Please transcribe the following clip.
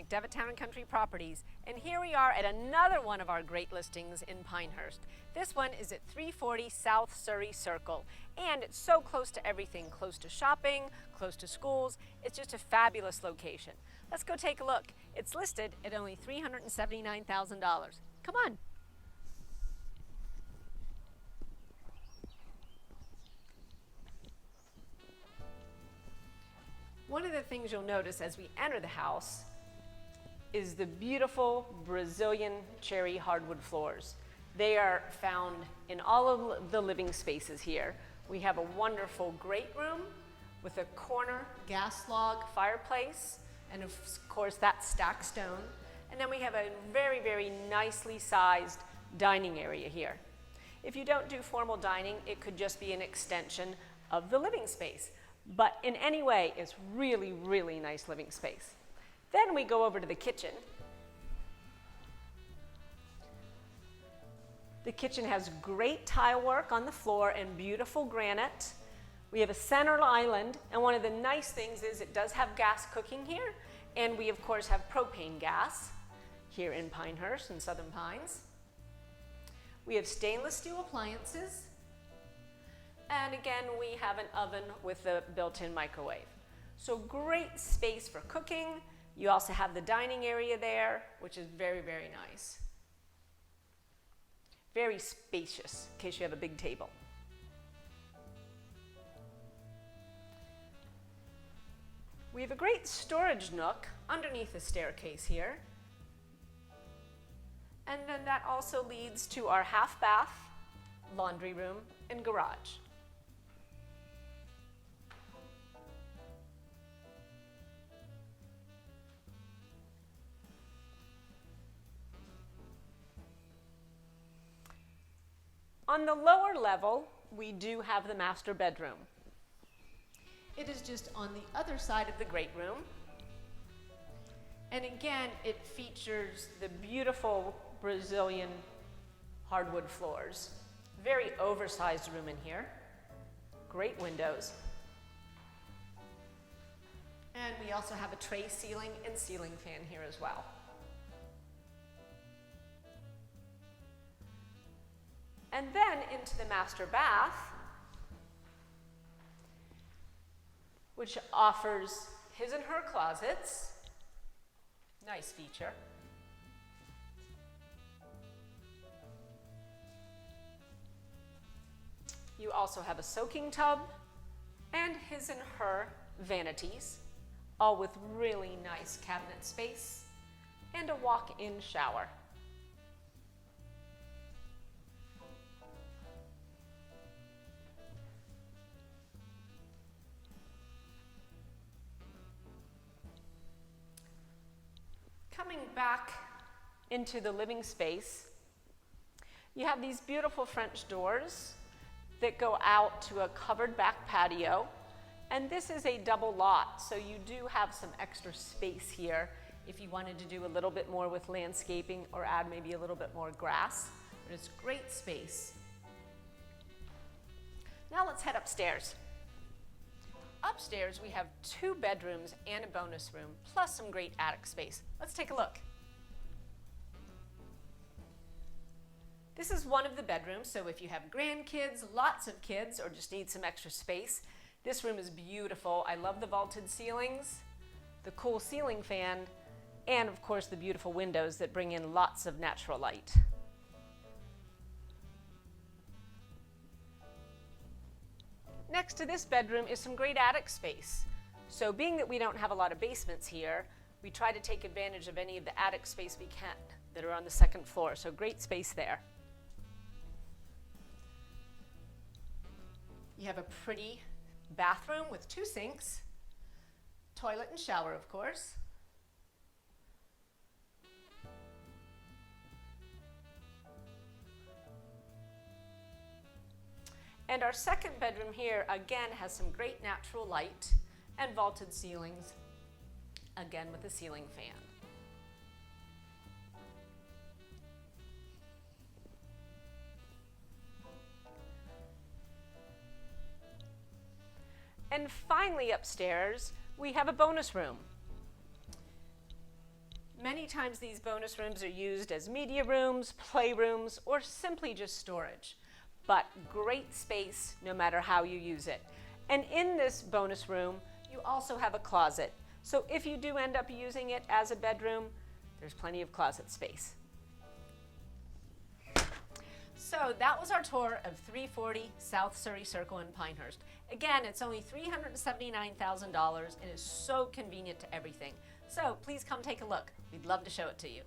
at Devitt Town & Country Properties, and here we are at another one of our great listings in Pinehurst. This one is at 340 South Surry Circle, and it's so close to everything, close to shopping, close to schools. It's just a fabulous location. Let's go take a look. It's listed at only $379,000. Come on. One of the things you'll notice as we enter the house is the beautiful Brazilian cherry hardwood floors. They are found in all of the living spaces here. We have a wonderful great room with a corner gas log fireplace, and of course that's stacked stone. And then we have a very, very nicely sized dining area here. If you don't do formal dining, it could just be an extension of the living space. But in any way, it's really, really nice living space. Then we go over to the kitchen. The kitchen has great tile work on the floor and beautiful granite. We have a center island, and one of the nice things is it does have gas cooking here, and we of course have propane gas here in Pinehurst and Southern Pines. We have stainless steel appliances. And again, we have an oven with a built-in microwave. So great space for cooking. You also have the dining area there, which is very, very nice. Very spacious, in case you have a big table. We have a great storage nook underneath the staircase here. And then that also leads to our half bath, laundry room, and garage. On the lower level, we do have the master bedroom. It is just on the other side of the great room. And again, it features the beautiful Brazilian hardwood floors. Very oversized room in here. Great windows. And we also have a tray ceiling and ceiling fan here as well. And then into the master bath, which offers his and her closets. Nice feature. You also have a soaking tub and his and her vanities, all with really nice cabinet space and a walk-in shower. Coming back into the living space, you have these beautiful French doors that go out to a covered back patio, and this is a double lot, so you do have some extra space here if you wanted to do a little bit more with landscaping or add maybe a little bit more grass, but it's great space. Now let's head upstairs. Upstairs, we have 2 bedrooms and a bonus room, plus some great attic space. Let's take a look. This is one of the bedrooms, so if you have grandkids, lots of kids, or just need some extra space, this room is beautiful. I love the vaulted ceilings, the cool ceiling fan, and of course the beautiful windows that bring in lots of natural light. Next to this bedroom is some great attic space. So being that we don't have a lot of basements here, we try to take advantage of any of the attic space we can that are on the second floor. So great space there. You have a pretty bathroom with 2 sinks, toilet and shower, of course. And our second bedroom here, again, has some great natural light and vaulted ceilings, again with a ceiling fan. And finally upstairs, we have a bonus room. Many times these bonus rooms are used as media rooms, playrooms, or simply just storage. But great space no matter how you use it. And in this bonus room, you also have a closet. So if you do end up using it as a bedroom, there's plenty of closet space. So that was our tour of 340 South Surry Circle in Pinehurst. Again, it's only $379,000 and is so convenient to everything. So please come take a look. We'd love to show it to you.